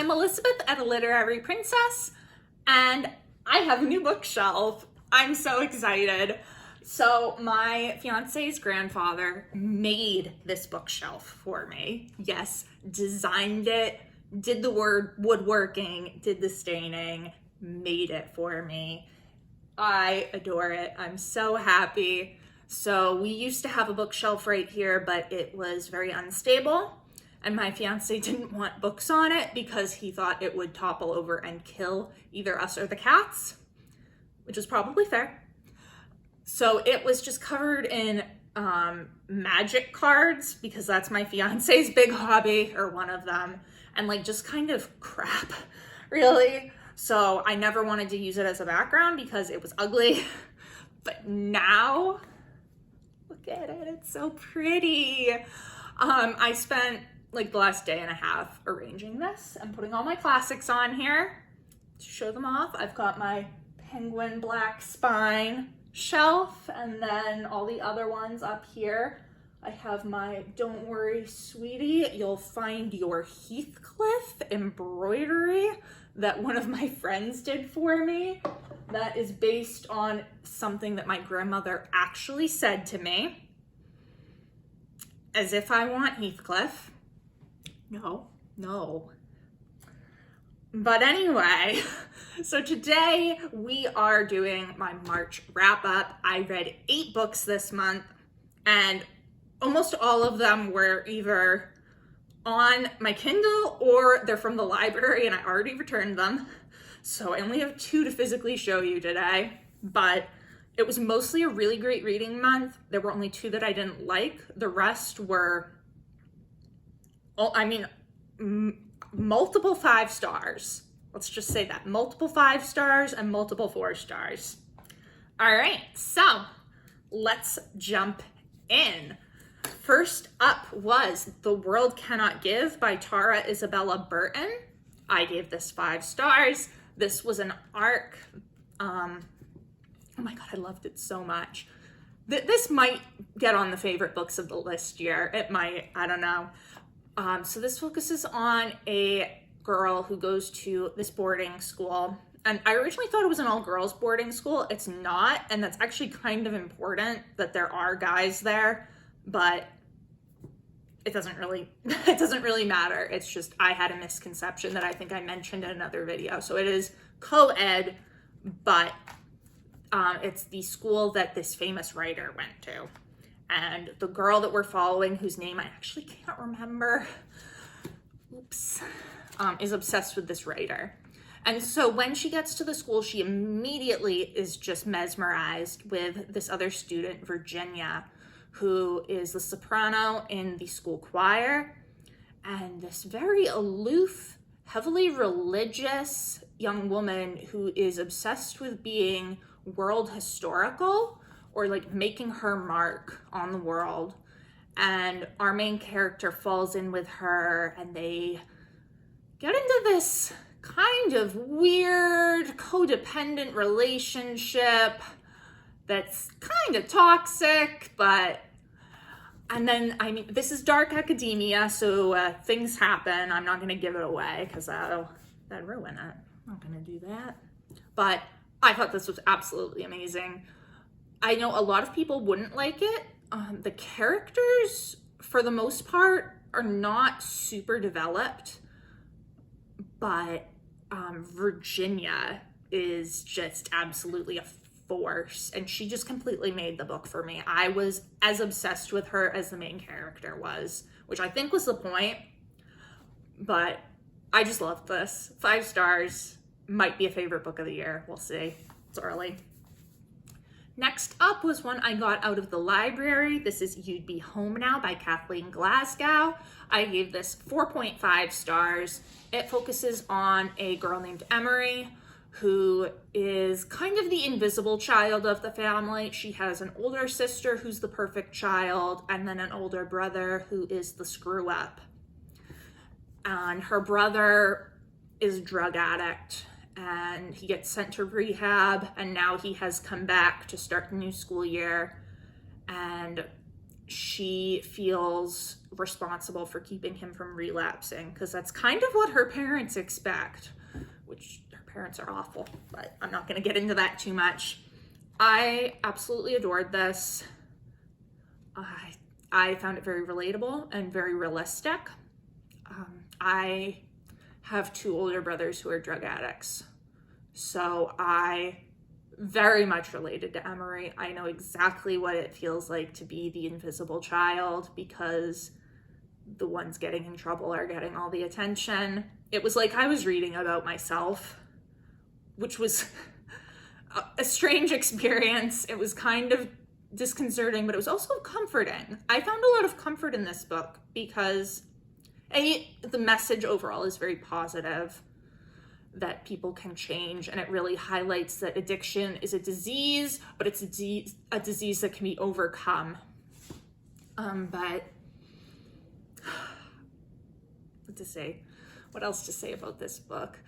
I'm Elizabeth at A Literary Princess, and I have a new bookshelf. I'm so excited. So my fiance's grandfather made this bookshelf for me. Yes, designed it, did the woodworking, did the staining, made it for me. I adore it. I'm so happy. So we used to have a bookshelf right here, but it was very unstable. And my fiance didn't want books on it because he thought it would topple over and kill either us or the cats, which is probably fair. So it was just covered in magic cards because that's my fiance's big hobby, or one of them, and like just kind of crap, really. So I never wanted to use it as a background because it was ugly. But now, look at it, it's so pretty. I spent like the last day and a half arranging this and putting all my classics on here to show them off. I've got my penguin black spine shelf, and then all the other ones up here. I have my Don't Worry Sweetie, You'll Find Your Heathcliff embroidery that one of my friends did for me. That is based on something that my grandmother actually said to me. As if I want Heathcliff. No. But anyway, so today we are doing my March wrap up. I read 8 books this month, and almost all of them were either on my Kindle or they're from the library and I already returned them. So I only have 2 to physically show you today, but it was mostly a really great reading month. There were only 2 that I didn't like. The rest were, multiple 5 stars. Let's just say that. Multiple 5 stars and multiple 4 stars. All right, so let's jump in. First up was The World Cannot Give by Tara Isabella Burton. I gave this 5 stars. This was an arc. Oh my God, I loved it so much. This might get on the favorite books of the list year. It might, I don't know. So this focuses on a girl who goes to this boarding school. And I originally thought it was an all-girls boarding school. It's not, and that's actually kind of important that there are guys there, but it doesn't really matter. It's just I had a misconception that I think I mentioned in another video. So it is co-ed, but it's the school that this famous writer went to. And the girl that we're following, whose name I actually can't remember, is obsessed with this writer. And so when she gets to the school, she immediately is just mesmerized with this other student, Virginia, who is the soprano in the school choir, and this very aloof, heavily religious young woman who is obsessed with being world historical, or like making her mark on the world. And our main character falls in with her, and they get into this kind of weird codependent relationship that's kind of toxic, and then, this is dark academia, so things happen. I'm not gonna give it away because that'd ruin it. I'm not gonna do that. But I thought this was absolutely amazing. I know a lot of people wouldn't like it. The characters, for the most part, are not super developed, but Virginia is just absolutely a force, and she just completely made the book for me. I was as obsessed with her as the main character was, which I think was the point, but I just loved this. 5 stars, might be a favorite book of the year. We'll see. It's early. Next up was one I got out of the library. This is You'd Be Home Now by Kathleen Glasgow. I gave this 4.5 stars. It focuses on a girl named Emery who is kind of the invisible child of the family. She has an older sister who's the perfect child, and then an older brother who is the screw up. And her brother is a drug addict, and he gets sent to rehab, and now he has come back to start the new school year, and she feels responsible for keeping him from relapsing, because that's kind of what her parents expect, which her parents are awful, but I'm not going to get into that too much. I absolutely adored this. I found it very relatable and very realistic. I have 2 older brothers who are drug addicts, so I very much related to Emery. I know exactly what it feels like to be the invisible child, because the ones getting in trouble are getting all the attention. It was like I was reading about myself, which was a strange experience. It was kind of disconcerting, but it was also comforting. I found a lot of comfort in this book because the message overall is very positive, that people can change, and it really highlights that addiction is a disease, but it's a disease that can be overcome. But what else to say about this book?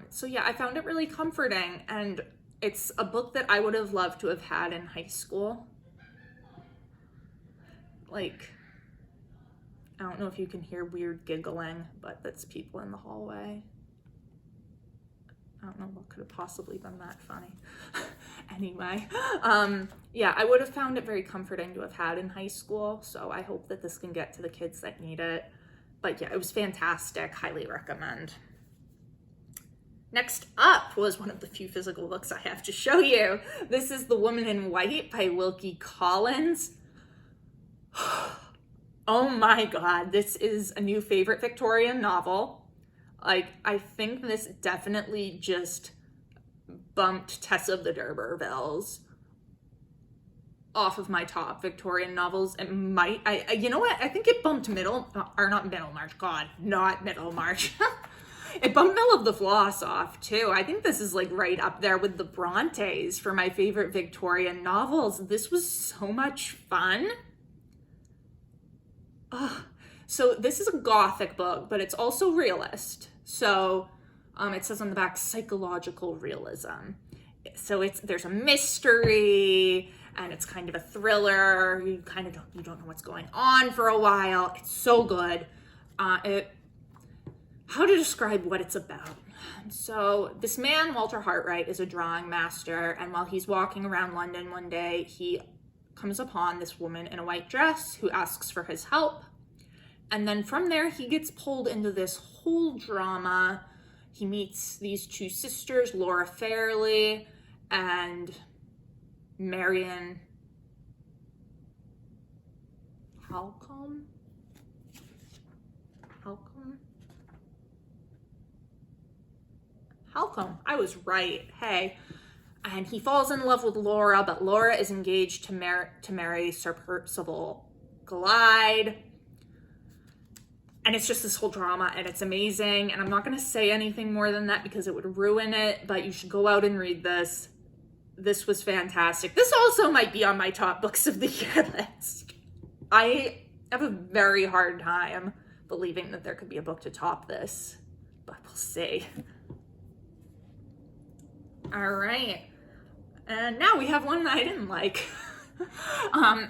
So yeah, I found it really comforting, and it's a book that I would have loved to have had in high school. Like, I don't know if you can hear weird giggling, but that's people in the hallway. I don't know what could have possibly been that funny. Anyway, yeah, I would have found it very comforting to have had in high school, so I hope that this can get to the kids that need it. But yeah, it was fantastic. Highly recommend. Next up was one of the few physical books I have to show you. This is The Woman in White by Wilkie Collins. Oh my God, this is a new favorite Victorian novel. Like, I think this definitely just bumped Tess of the D'Urbervilles off of my top Victorian novels. It might, you know what? I think it bumped not Middlemarch. It bumped Mill of the Floss off too. I think this is like right up there with the Brontes for my favorite Victorian novels. This was so much fun. So this is a Gothic book, but it's also realist. So it says on the back, psychological realism. So there's a mystery, and it's kind of a thriller. You don't know what's going on for a while. It's so good. How to describe what it's about. So this man, Walter Hartwright, is a drawing master, and while he's walking around London one day, he comes upon this woman in a white dress who asks for his help. And then from there, he gets pulled into this whole drama. He meets these 2 sisters, Laura Fairley and Marion Halcombe. I was right. Hey. And he falls in love with Laura, but Laura is engaged to marry Sir Percival Glyde. And it's just this whole drama, and it's amazing. And I'm not going to say anything more than that because it would ruin it, but you should go out and read this. This was fantastic. This also might be on my top books of the year list. I have a very hard time believing that there could be a book to top this, but we'll see. All right. And now we have one that I didn't like.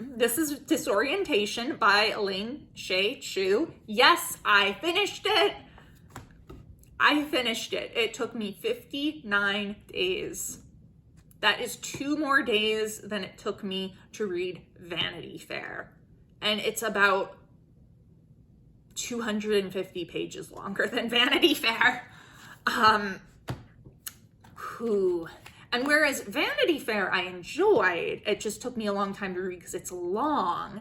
This is Disorientation by Elaine Shea Chu. Yes, I finished it. It took me 59 days. That is 2 more days than it took me to read Vanity Fair. And it's about 250 pages longer than Vanity Fair. And whereas Vanity Fair I enjoyed, it just took me a long time to read because it's long.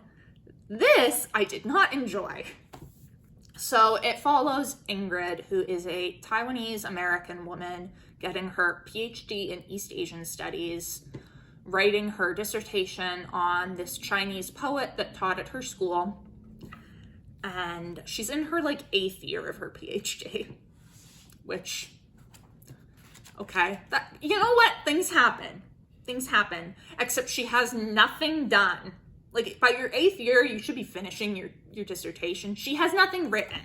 This I did not enjoy. So it follows Ingrid, who is a Taiwanese American woman getting her PhD in East Asian Studies, writing her dissertation on this Chinese poet that taught at her school. And she's in her 8th year of her PhD, which, okay, you know what? Things happen, except she has nothing done. By your 8th year, you should be finishing your dissertation. She has nothing written.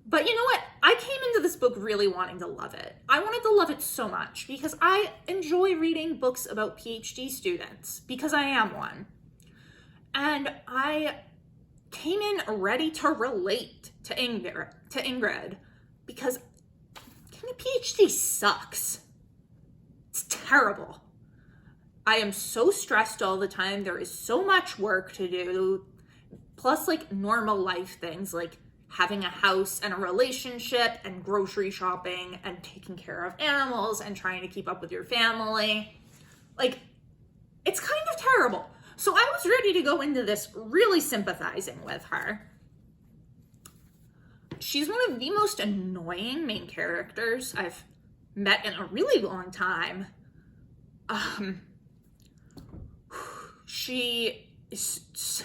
But you know what? I came into this book really wanting to love it. I wanted to love it so much because I enjoy reading books about PhD students, because I am one. And I came in ready to relate to Ingrid, because getting a PhD sucks. It's terrible. I am so stressed all the time. There is so much work to do. Plus, like, normal life things like having a house and a relationship and grocery shopping and taking care of animals and trying to keep up with your family. Like, it's kind of terrible. So I was ready to go into this really sympathizing with her. She's one of the most annoying main characters I've met in a really long time. She is...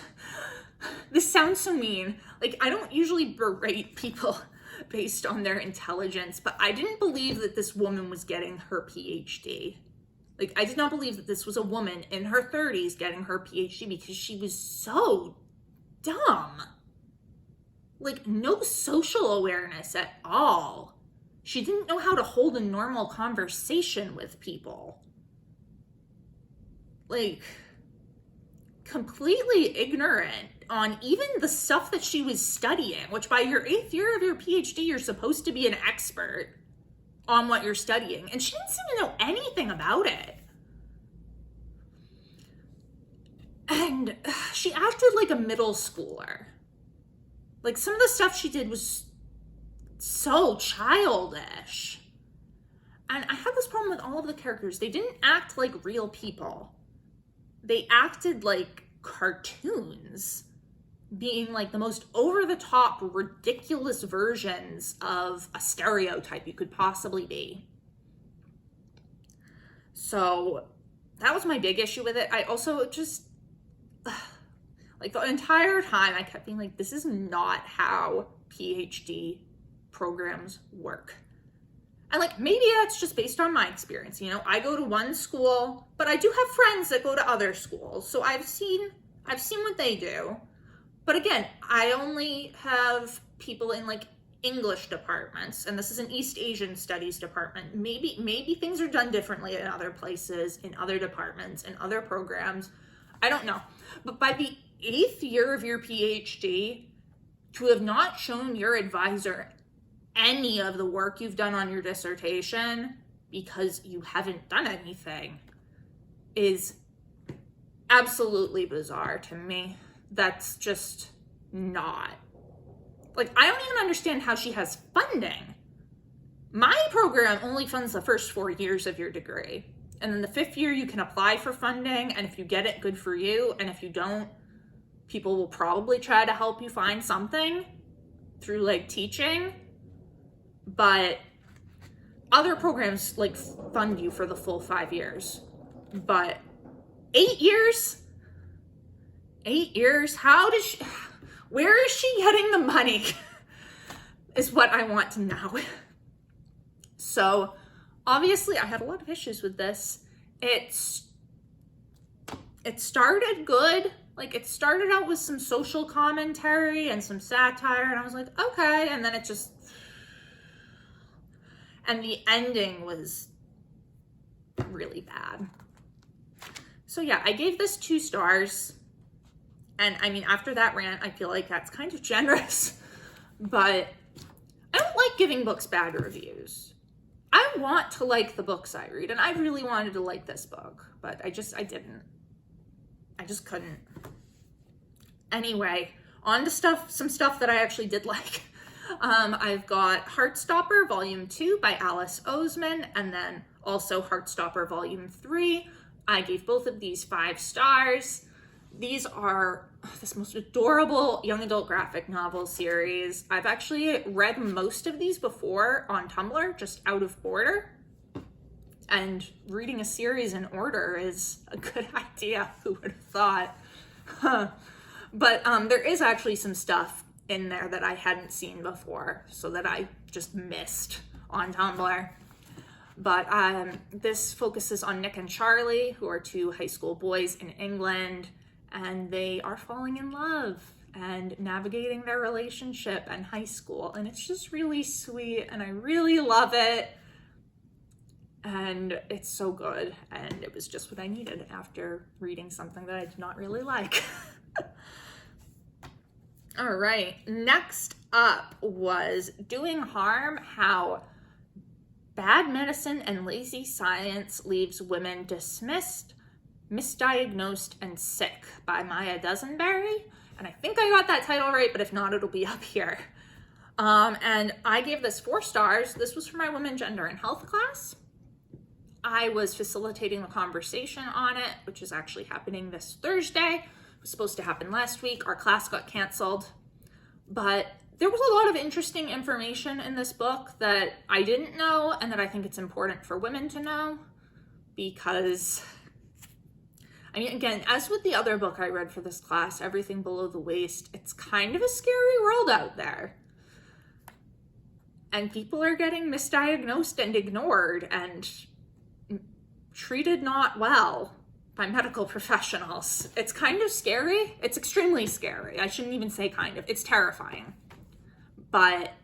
This sounds so mean. Like, I don't usually berate people based on their intelligence, but I didn't believe that this woman was getting her PhD. Like, I did not believe that this was a woman in her 30s getting her PhD, because she was so dumb. Like, no social awareness at all. She didn't know how to hold a normal conversation with people. Like, completely ignorant on even the stuff that she was studying, which by your 8th year of your PhD, you're supposed to be an expert on what you're studying. And she didn't seem to know anything about it. And she acted like a middle schooler. Like, some of the stuff she did was so childish. And I had this problem with all of the characters. They didn't act like real people. They acted like cartoons, being like the most over-the-top, ridiculous versions of a stereotype you could possibly be. So that was my big issue with it. I also just, like, the entire time I kept being like, this is not how PhD programs work. And, like, maybe that's just based on my experience. You know, I go to one school, but I do have friends that go to other schools. So I've seen what they do. But again, I only have people in, like, English departments, and this is an East Asian studies department. Maybe things are done differently in other places, in other departments, in other programs. I don't know. But by the 8th year of your PhD, to have not shown your advisor any of the work you've done on your dissertation because you haven't done anything is absolutely bizarre to me. That's just not... Like, I don't even understand how she has funding. My program only funds the first 4 years of your degree. And then the 5th year you can apply for funding, and if you get it, good for you. And if you don't, people will probably try to help you find something through, like, teaching. But other programs, like, fund you for the full 5 years. But 8 years? 8 years? Where is she getting the money? Is what I want to know. So, obviously, I had a lot of issues with this. It started good. Like, it started out with some social commentary and some satire, and I was like, okay. And then it just... And the ending was really bad. So yeah, I gave this 2 stars. And I mean, after that rant, I feel like that's kind of generous. But I don't like giving books bad reviews. I want to like the books I read. And I really wanted to like this book. But I didn't. I just couldn't. Anyway, on to some stuff that I actually did like. I've got Heartstopper Volume 2 by Alice Oseman, and then also Heartstopper Volume 3. I gave both of these 5 stars. These are this most adorable young adult graphic novel series. I've actually read most of these before on Tumblr, just out of order. And reading a series in order is a good idea. Who would have thought? But there is actually some stuff in there that I hadn't seen before, so that I just missed on Tumblr. But this focuses on Nick and Charlie, who are 2 high school boys in England, and they are falling in love and navigating their relationship in high school. And it's just really sweet, and I really love it. And it's so good, and it was just what I needed after reading something that I did not really like. All right, next up was Doing Harm, How Bad Medicine and Lazy Science Leaves Women Dismissed, Misdiagnosed, and Sick by Maya Dusenberry. And I think I got that title right, but if not, it'll be up here. And I gave this 4 stars. This was for my women, gender, and health class. I was facilitating the conversation on it, which is actually happening this Thursday. It was supposed to happen last week. Our class got canceled. But there was a lot of interesting information in this book that I didn't know and that I think it's important for women to know because, I mean, again, as with the other book I read for this class, Everything Below the Waist, it's kind of a scary world out there. And people are getting misdiagnosed and ignored and treated not well by medical professionals. It's kind of scary. It's extremely scary. I shouldn't even say kind of. It's terrifying. But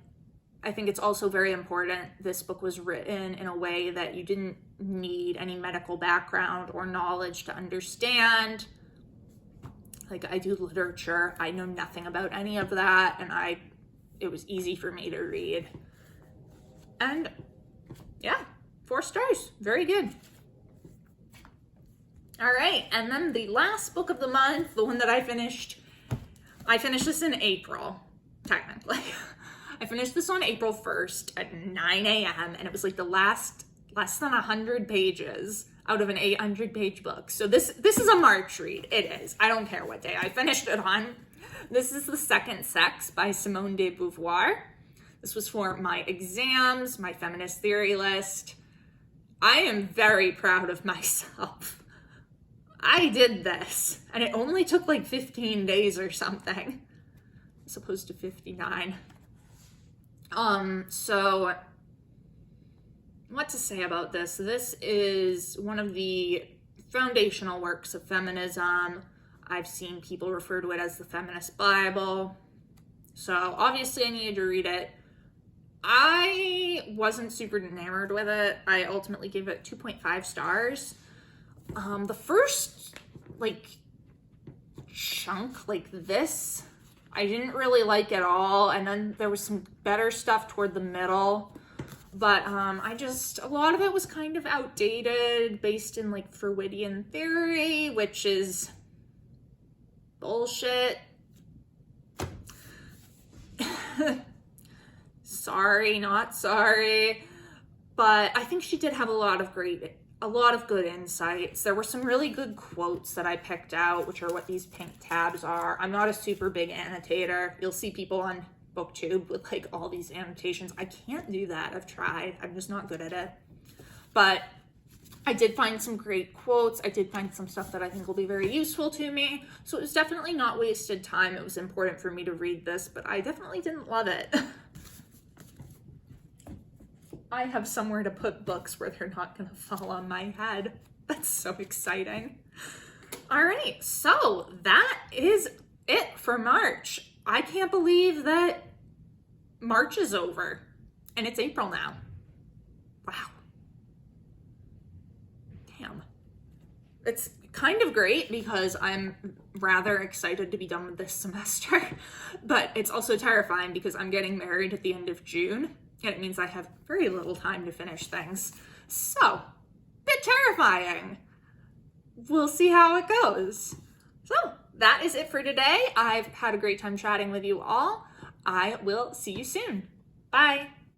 I think it's also very important this book was written in a way that you didn't need any medical background or knowledge to understand. Like, I do literature. I know nothing about any of that, and it was easy for me to read. And yeah, 4 stars. Very good. All right, and then the last book of the month, the one that I finished this in April, technically. I finished this on April 1st at 9 a.m. and it was like the less than 100 pages out of an 800-page book. So this is a March read. It is. I don't care what day I finished it on. This is The Second Sex by Simone de Beauvoir. This was for my exams, my feminist theory list. I am very proud of myself. I did this, and it only took like 15 days or something, as opposed to 59. So what to say about this? This is one of the foundational works of feminism. I've seen people refer to it as the feminist Bible. So obviously I needed to read it. I wasn't super enamored with it. I ultimately gave it 2.5 stars. The first, chunk like this, I didn't really like at all. And then there was some better stuff toward the middle. But a lot of it was kind of outdated, based in Freudian theory, which is bullshit. Sorry, not sorry. But I think she did have a lot of good insights. There were some really good quotes that I picked out, which are what these pink tabs are. I'm not a super big annotator. You'll see people on BookTube with all these annotations. I can't do that. I've tried. I'm just not good at it. But I did find some great quotes. I did find some stuff that I think will be very useful to me. So it was definitely not wasted time. It was important for me to read this, but I definitely didn't love it. I have somewhere to put books where they're not going to fall on my head. That's so exciting. All right, so that is it for March. I can't believe that March is over and it's April now. Wow. Damn. It's kind of great because I'm rather excited to be done with this semester, but it's also terrifying because I'm getting married at the end of June. And it means I have very little time to finish things. So, a bit terrifying. We'll see how it goes. So, that is it for today. I've had a great time chatting with you all. I will see you soon. Bye.